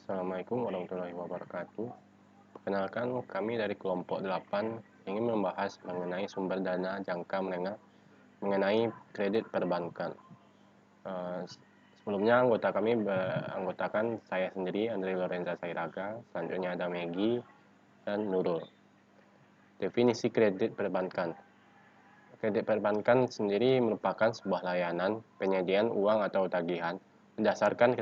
Assalamualaikum warahmatullahi wabarakatuh. Perkenalkan, kami dari kelompok 8 ingin membahas mengenai sumber dana jangka menengah mengenai kredit perbankan. Sebelumnya anggota kami beranggotakan saya sendiri, Andre Lorenza Sairaga, selanjutnya ada Megi dan Nurul. Definisi kredit perbankan. Kredit perbankan sendiri merupakan sebuah layanan penyediaan uang atau tagihan berdasarkan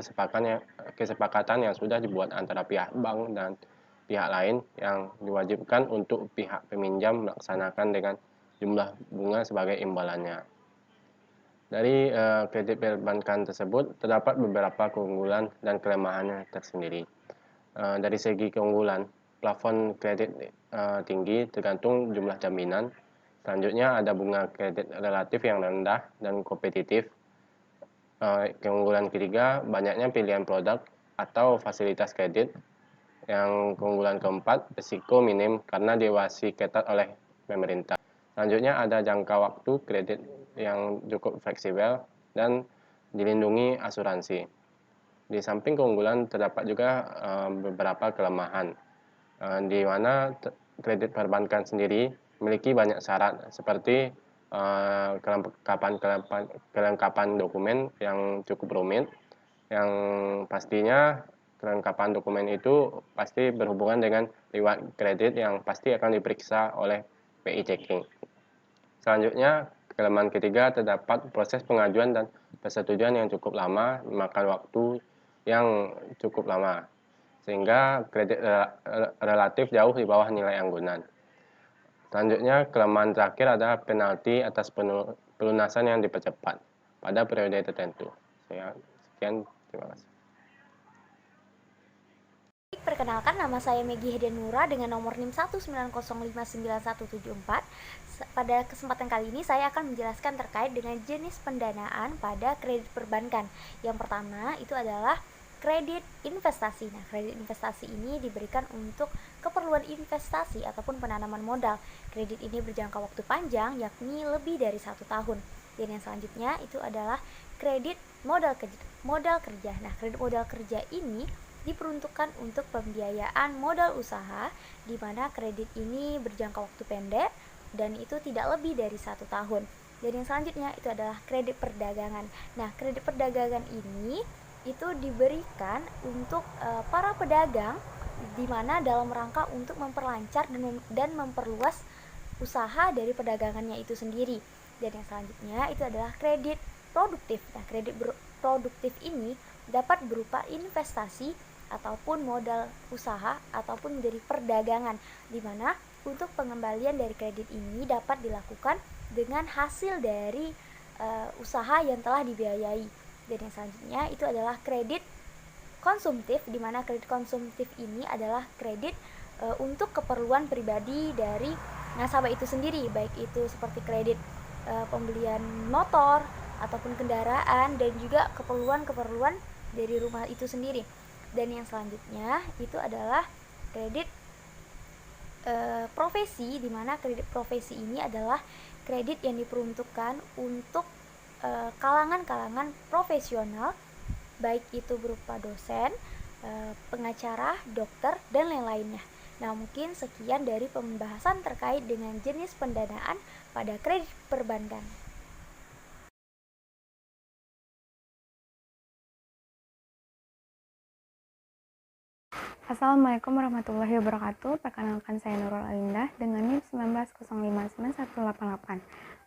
kesepakatan yang sudah dibuat antara pihak bank dan pihak lain yang diwajibkan untuk pihak peminjam melaksanakan dengan jumlah bunga sebagai imbalannya. Dari kredit perbankan tersebut terdapat beberapa keunggulan dan kelemahannya tersendiri. Dari segi keunggulan, plafon kredit tinggi tergantung jumlah jaminan. Selanjutnya ada bunga kredit relatif yang rendah dan kompetitif. Keunggulan ketiga, banyaknya pilihan produk atau fasilitas kredit. Yang keunggulan keempat, risiko minim karena diwasi ketat oleh pemerintah. Selanjutnya ada jangka waktu kredit yang cukup fleksibel dan dilindungi asuransi. Di samping keunggulan terdapat juga beberapa kelemahan, di mana kredit perbankan sendiri memiliki banyak syarat seperti kelengkapan dokumen yang cukup rumit, yang pastinya kelengkapan dokumen itu pasti berhubungan dengan riwayat kredit yang pasti akan diperiksa oleh PI Checking. Selanjutnya, kelemahan ketiga terdapat proses pengajuan dan persetujuan yang cukup lama, memakan waktu yang cukup lama, sehingga kredit relatif jauh di bawah nilai anggunan. Selanjutnya, kelemahan terakhir adalah penalti atas pelunasan yang dipercepat pada periode tertentu. Sekian, terima kasih. Perkenalkan, nama saya Megi Hedenura dengan nomor NIM 190599174. Pada kesempatan kali ini saya akan menjelaskan terkait dengan jenis pendanaan pada kredit perbankan. Yang pertama itu adalah kredit investasi. Nah, kredit investasi ini diberikan untuk keperluan investasi ataupun penanaman modal. Kredit ini berjangka waktu panjang, yakni lebih dari 1 tahun. Dan yang selanjutnya itu adalah kredit modal kerja. Nah, kredit modal kerja ini diperuntukkan untuk pembiayaan modal usaha, di mana kredit ini berjangka waktu pendek dan itu tidak lebih dari 1 tahun. Dan yang selanjutnya itu adalah kredit perdagangan. Nah, kredit perdagangan ini itu diberikan untuk para pedagang, di mana dalam rangka untuk memperlancar dan memperluas usaha dari perdagangannya itu sendiri. Dan yang selanjutnya itu adalah kredit produktif. Nah, kredit produktif ini dapat berupa investasi ataupun modal usaha ataupun menjadi perdagangan, di mana untuk pengembalian dari kredit ini dapat dilakukan dengan hasil dari usaha yang telah dibiayai. Dan yang selanjutnya itu adalah kredit konsumtif, di mana kredit konsumtif ini adalah kredit untuk keperluan pribadi dari nasabah itu sendiri, baik itu seperti kredit pembelian motor ataupun kendaraan dan juga keperluan dari rumah itu sendiri. Dan yang selanjutnya itu adalah kredit profesi, di mana kredit profesi ini adalah kredit yang diperuntukkan untuk kalangan-kalangan profesional, baik itu berupa dosen, pengacara, dokter, dan lain-lainnya. Nah, mungkin sekian dari pembahasan terkait dengan jenis pendanaan pada kredit perbankan. Assalamualaikum warahmatullahi wabarakatuh. Perkenalkan, saya Nurul Alindah dengan NIM 190599188.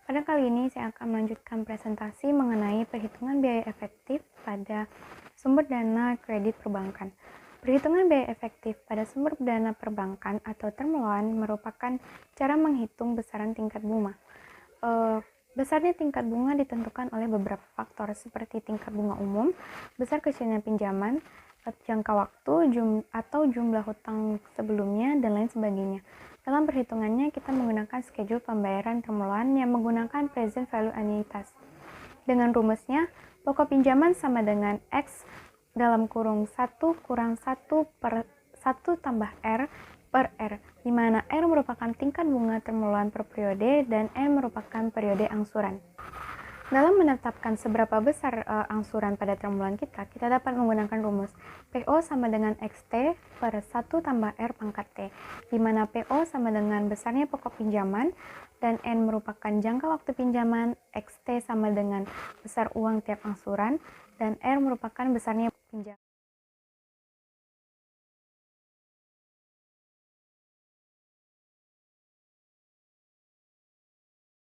Pada kali ini saya akan melanjutkan presentasi mengenai perhitungan biaya efektif pada sumber dana kredit perbankan. Perhitungan biaya efektif pada sumber dana perbankan atau term loan merupakan cara menghitung besaran tingkat bunga. Besarnya tingkat bunga ditentukan oleh beberapa faktor seperti tingkat bunga umum, besar kecilnya pinjaman, jangka waktu, atau jumlah hutang sebelumnya, dan lain sebagainya. Dalam perhitungannya, kita menggunakan schedule pembayaran term loan yang menggunakan present value annuitas. Dengan rumusnya, pokok pinjaman sama dengan X dalam kurung 1 kurang 1 per 1 tambah R per R, di mana R merupakan tingkat bunga term loan per periode dan M merupakan periode angsuran. Dalam menetapkan seberapa besar angsuran pada term bulan kita dapat menggunakan rumus PO sama dengan XT per 1 tambah R pangkat T, di mana PO sama dengan besarnya pokok pinjaman, dan N merupakan jangka waktu pinjaman, XT sama dengan besar uang tiap angsuran, dan R merupakan besarnya pinjaman.